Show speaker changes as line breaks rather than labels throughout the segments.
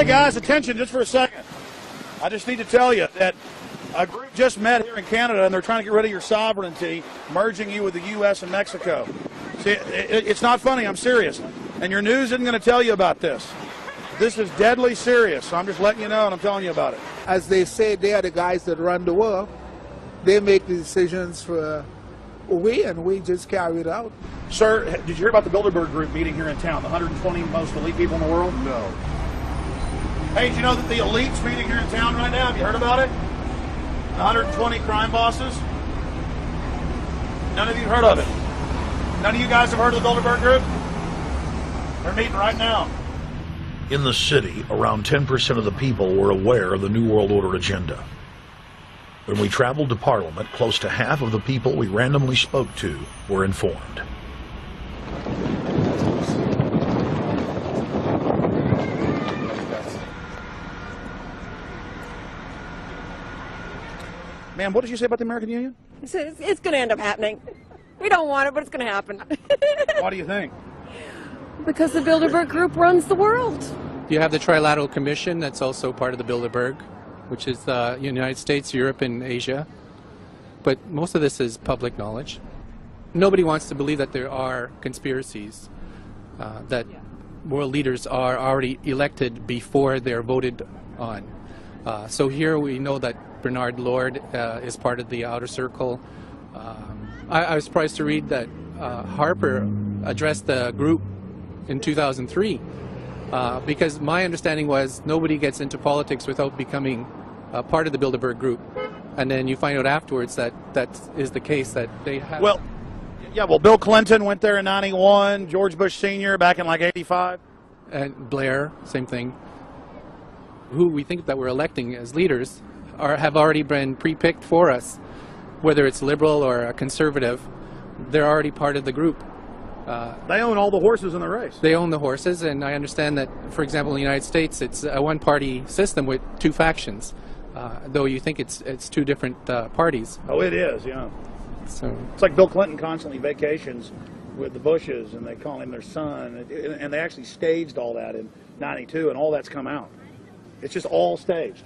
guys, attention just for a second. I just need to tell you that a group just met here in Canada, and they're trying to get rid of your sovereignty, merging you with the U.S. and Mexico. See, it's not funny. I'm serious. And your news isn't going to tell you about this. This is deadly serious, so I'm just letting you know, and I'm telling you about it.
As they say, they are the guys that run the world. They make the decisions for we, and we just carry it out.
Sir, did you hear about the Bilderberg Group meeting here in town, the 120 most elite people in the world?
No.
Hey, did you know that the elite's meeting here in town right now? Have you heard about it? The 120 crime bosses? None of you heard of it? None of you guys have heard of the Bilderberg Group? They're meeting right now.
In the city, around 10% of the people were aware of the New World Order agenda. When we traveled to Parliament, close to half of the people we randomly spoke to were informed.
Ma'am, what did you say about the American Union?
It's going to end up happening. We don't want it, but it's going to happen.
Why do you think?
Because the Bilderberg Group runs the world.
You have the Trilateral Commission that's also part of the Bilderberg, which is the United States, Europe, and Asia. But most of this is public knowledge. Nobody wants to believe that there are conspiracies, that world leaders are already elected before they're voted on. So here we know that Bernard Lord is part of the outer circle. I was surprised to read that Harper addressed the group in 2003 because my understanding was nobody gets into politics without becoming part of the Bilderberg Group, and then you find out afterwards that that is the case, that they have.
Well, yeah, well, Bill Clinton went there in '91, George Bush Sr. back in like '85.
And Blair, same thing. Who we think that we're electing as leaders have already been pre-picked for us, whether it's liberal or a conservative. They're already part of the group.
They own all the horses in the race.
They own the horses, and I understand that, for example, in the United States, it's a one-party system with two factions, though you think it's two different parties.
Oh, it is, yeah.
So
it's like Bill Clinton constantly vacations with the Bushes, and they call him their son, and they actually staged all that in '92, and all that's come out. It's just all staged.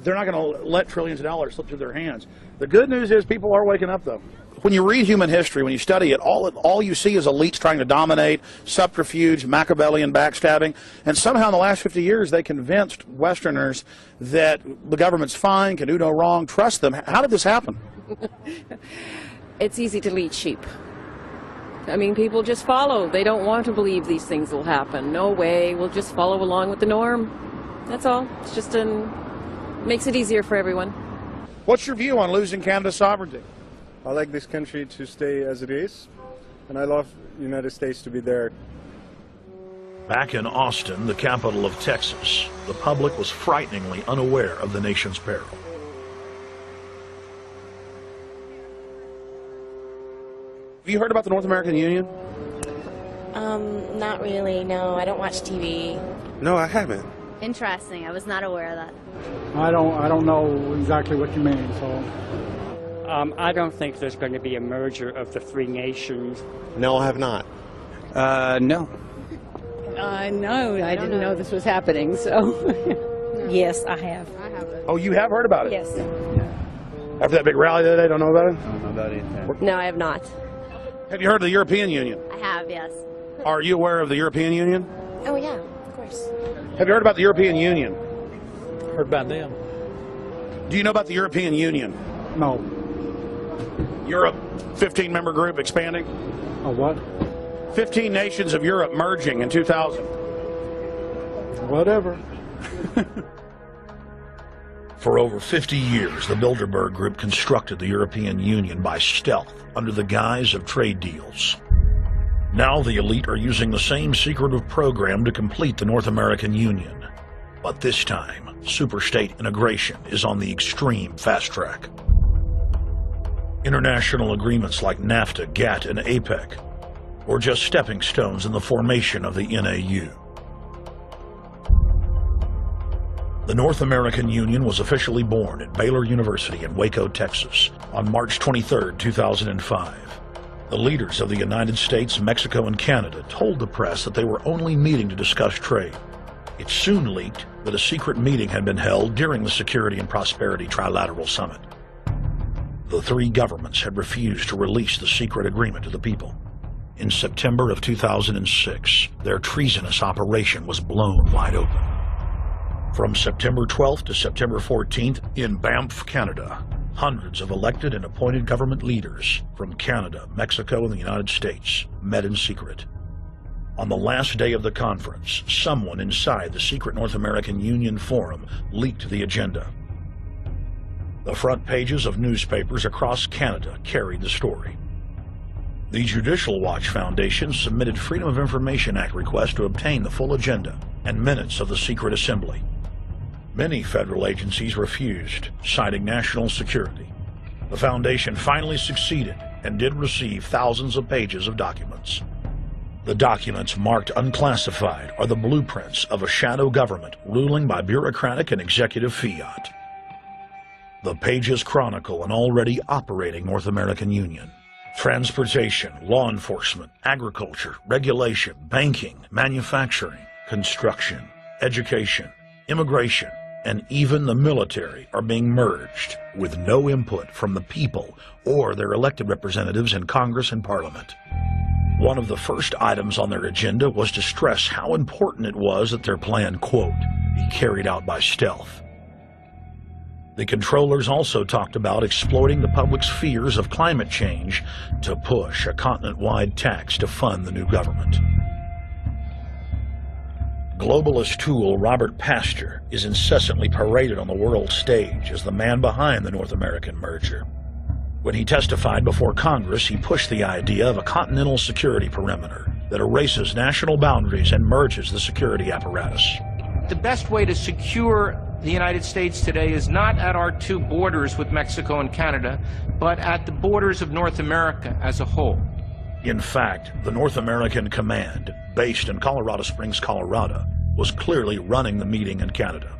They're not going to let trillions of dollars slip through their hands. The good news is people are waking up, though. When you read human history, when you study it, all you see is elites trying to dominate, subterfuge, Machiavellian backstabbing, and somehow in the last 50 years they convinced Westerners that the government's fine, can do no wrong, trust them. How did this happen?
It's easy to lead sheep. I mean, people just follow. They don't want to believe these things will happen. No way. We'll just follow along with the norm. That's all. It's just makes it easier for everyone.
What's your view on losing Canada's sovereignty?
I like this country to stay as it is, and I love the United States to be there.
Back in Austin, the capital of Texas, the public was frighteningly unaware of the nation's peril.
Have you heard about the North American Union?
Not really, no. I don't watch TV.
No, I haven't.
Interesting. I was not aware of that.
I don't know exactly what you mean, so.
I don't think there's going to be a merger of the three nations.
No, I have not.
No.
No, I didn't know this was happening, so. Yes, I have.
Oh, you have heard about it?
Yes.
After that big rally the other day, don't know about it?
I don't know about it.
No, I have not.
Have you heard of the European Union?
I have, yes.
Are you aware of the European Union?
Oh, yeah, of course.
Have you heard about the European Union?
Heard about them.
Do you know about the European Union?
No.
Europe, 15-member group expanding?
A what?
15 nations of Europe merging in 2000.
Whatever.
For over 50 years, the Bilderberg Group constructed the European Union by stealth under the guise of trade deals. Now the elite are using the same secretive program to complete the North American Union. But this time, superstate integration is on the extreme fast track. International agreements like NAFTA, GATT, and APEC were just stepping stones in the formation of the NAU. The North American Union was officially born at Baylor University in Waco, Texas, on March 23, 2005. The leaders of the United States, Mexico, and Canada told the press that they were only meeting to discuss trade. It soon leaked that a secret meeting had been held during the Security and Prosperity Trilateral Summit. The three governments had refused to release the secret agreement to the people. In September of 2006, their treasonous operation was blown wide open. From September 12th to September 14th, in Banff, Canada, hundreds of elected and appointed government leaders from Canada, Mexico, and the United States met in secret. On the last day of the conference, someone inside the secret North American Union Forum leaked the agenda. The front pages of newspapers across Canada carried the story. The Judicial Watch Foundation submitted Freedom of Information Act requests to obtain the full agenda and minutes of the secret assembly. Many federal agencies refused, citing national security. The foundation finally succeeded and did receive thousands of pages of documents. The documents marked unclassified are the blueprints of a shadow government ruling by bureaucratic and executive fiat. The pages chronicle an already operating North American Union. Transportation, law enforcement, agriculture, regulation, banking, manufacturing, construction, education, immigration, and even the military are being merged with no input from the people or their elected representatives in Congress and Parliament. One of the first items on their agenda was to stress how important it was that their plan, quote, be carried out by stealth. The controllers also talked about exploiting the public's fears of climate change to push a continent-wide tax to fund the new government. Globalist tool Robert Pastor is incessantly paraded on the world stage as the man behind the North American merger. When he testified before Congress, he pushed the idea of a continental security perimeter that erases national boundaries and merges the security apparatus.
The best way to secure the United States today is not at our two borders with Mexico and Canada, but at the borders of North America as a whole.
In fact, the North American Command, based in Colorado Springs, Colorado, was clearly running the meeting in Canada.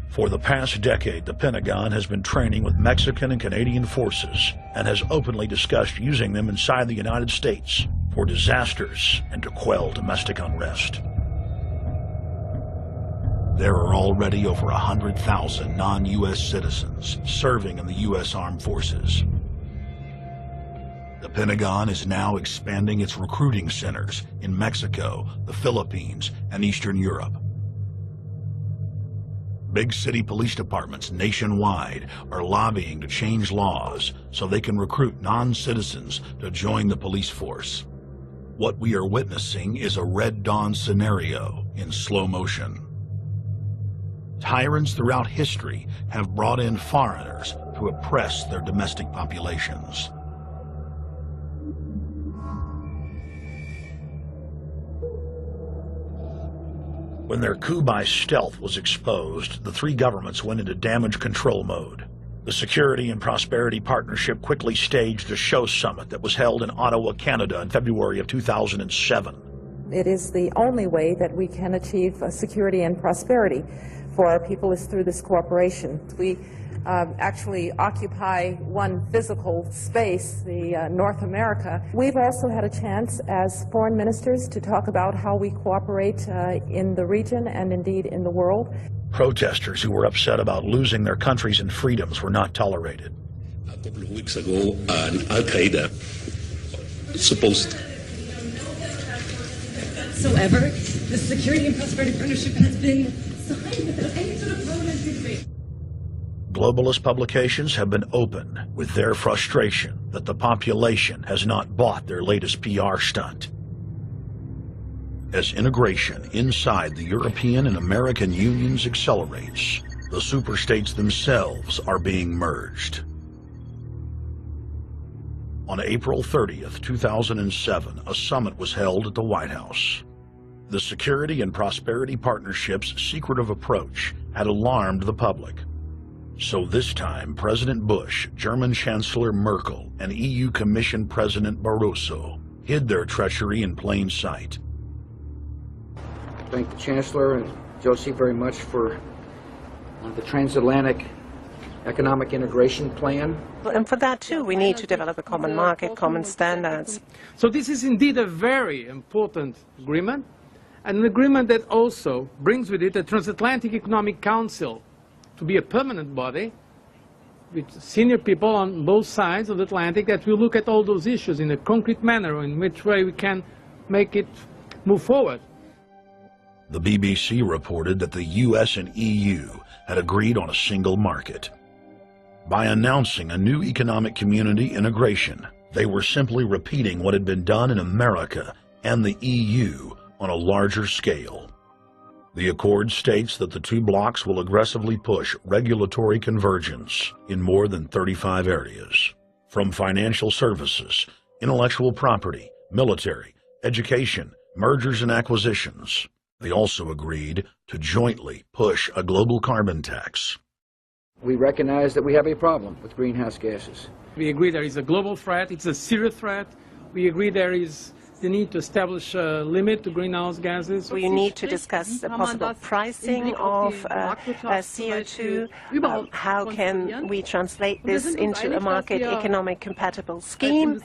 For the past decade, the Pentagon has been training with Mexican and Canadian forces and has openly discussed using them inside the United States for disasters and to quell domestic unrest. There are already over 100,000 non-U.S. citizens serving in the U.S. Armed Forces. The Pentagon is now expanding its recruiting centers in Mexico, the Philippines, and Eastern Europe. Big city police departments nationwide are lobbying to change laws so they can recruit non-citizens to join the police force. What we are witnessing is a Red Dawn scenario in slow motion. Tyrants throughout history have brought in foreigners to oppress their domestic populations. When their coup by stealth was exposed, the three governments went into damage control mode. The Security and Prosperity Partnership quickly staged a show summit that was held in Ottawa, Canada in February of 2007.
It is the only way that we can achieve security and prosperity for our people is through this cooperation. We actually occupy one physical space, the North America. We've also had a chance as foreign ministers to talk about how we cooperate in the region and indeed in the world.
Protesters who were upset about losing their countries and freedoms were not tolerated.
A couple of weeks ago, Al-Qaeda supposed.
Whatsoever, the Security and Prosperity Partnership has been signed without any sort of parliamentary debate.
Globalist publications have been open with their frustration that the population has not bought their latest PR stunt. As integration inside the European and American unions accelerates, the superstates themselves are being merged. On April 30th, 2007, a summit was held at the White House. The Security and Prosperity Partnership's secretive approach had alarmed the public. So this time, President Bush, German Chancellor Merkel, and EU Commission President Barroso hid their treachery in plain sight.
Thank the Chancellor and Josie very much for the transatlantic economic integration plan.
And for that too, we need to develop a common market, common standards.
So this is indeed a very important agreement, an agreement that also brings with it a transatlantic economic council to be a permanent body with senior people on both sides of the Atlantic that will look at all those issues in a concrete manner, in which way we can make it move forward.
The BBC reported that the US and EU had agreed on a single market. By announcing a new economic community integration, they were simply repeating what had been done in America and the EU on a larger scale. The accord states that the two blocs will aggressively push regulatory convergence in more than 35 areas, from financial services, intellectual property, military, education, mergers and acquisitions. They also agreed to jointly push a global carbon tax.
We recognize that we have a problem with greenhouse gases.
We agree there is a global threat, it's a serious threat. We agree there is the need to establish a limit to greenhouse gases.
We need to discuss the possible pricing of CO2. How can we translate this into a market economic compatible scheme?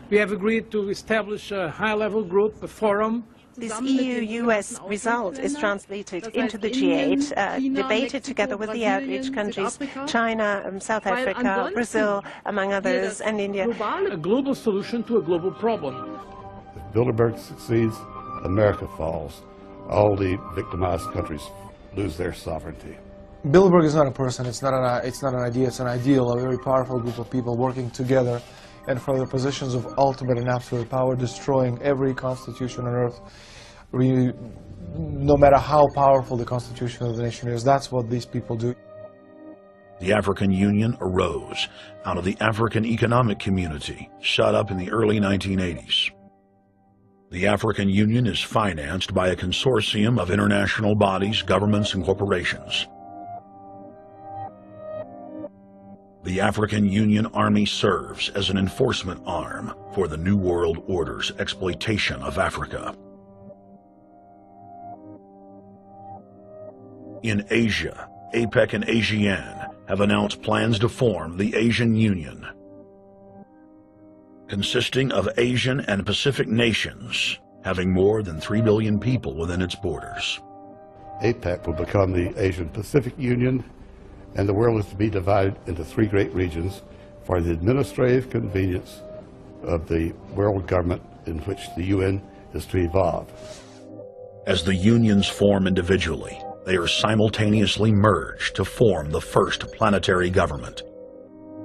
We have agreed to establish a high-level group, a forum.
This EU-US result is translated into the G8, debated together with the outreach countries, China, South Africa, Brazil, among others, and India.
A global solution to a global problem.
If Bilderberg succeeds, America falls. All the victimized countries lose their sovereignty.
Bilderberg is not a person, it's not an idea, it's an ideal, a very powerful group of people working together and from the positions of ultimate and absolute power, destroying every constitution on earth. No matter how powerful the constitution of the nation is, that's what these people do.
The African Union arose out of the African Economic Community, set up in the early 1980s. The African Union is financed by a consortium of international bodies, governments, and corporations. The African Union Army serves as an enforcement arm for the New World Order's exploitation of Africa. In Asia, APEC and ASEAN have announced plans to form the Asian Union, consisting of Asian and Pacific nations, having more than 3 billion people within its borders.
APEC will become the Asian Pacific Union, and the world is to be divided into 3 great regions for the administrative convenience of the world government in which the UN is to evolve.
As the unions form individually, they are simultaneously merged to form the first planetary government.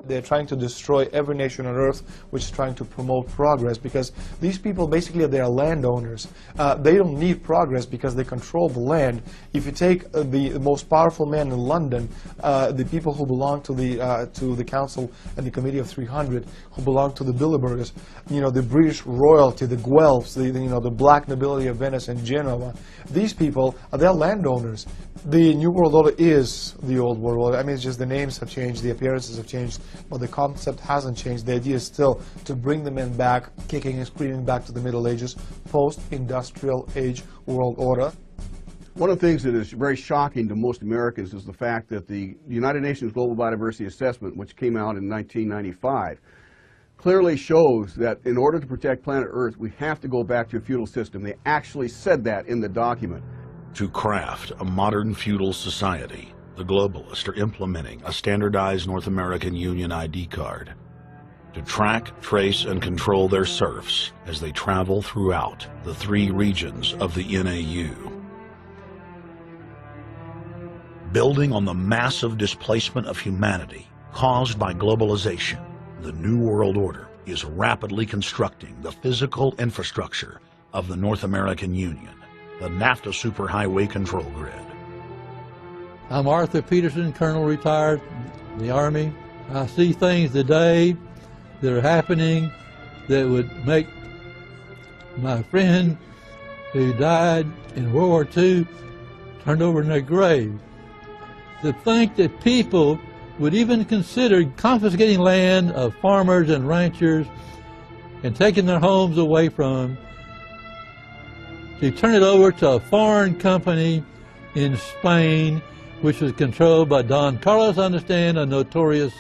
They're trying to destroy every nation on earth which is trying to promote progress, because these people basically they are landowners. They don't need progress because they control the land. If you take the most powerful man in London, the people who belong to the Council and the Committee of 300, who belong to the Bilderbergers, the British royalty, the Guelphs, the black nobility of Venice and Genoa, these people they're landowners. The New World Order is the old world order. I mean, it's just the names have changed, the appearances have changed, but the concept hasn't changed. The idea is still to bring the men back, kicking and screaming back to the Middle Ages, post-industrial age world order.
One of the things that is very shocking to most Americans is the fact that the United Nations Global Biodiversity Assessment, which came out in 1995, clearly shows that in order to protect planet Earth, we have to go back to a feudal system. They actually said that in the document.
To craft a modern feudal society, the globalists are implementing a standardized North American Union ID card to track, trace, and control their serfs as they travel throughout the 3 regions of the NAU. Building on the massive displacement of humanity caused by globalization, the New World Order is rapidly constructing the physical infrastructure of the North American Union, the NAFTA Superhighway Control Grid.
I'm Arthur Peterson, Colonel retired in the Army. I see things today that are happening that would make my friend who died in World War II turn over in their grave. To think that people would even consider confiscating land of farmers and ranchers and taking their homes away from them to turn it over to a foreign company in Spain, which was controlled by Don Carlos, I understand, a notorious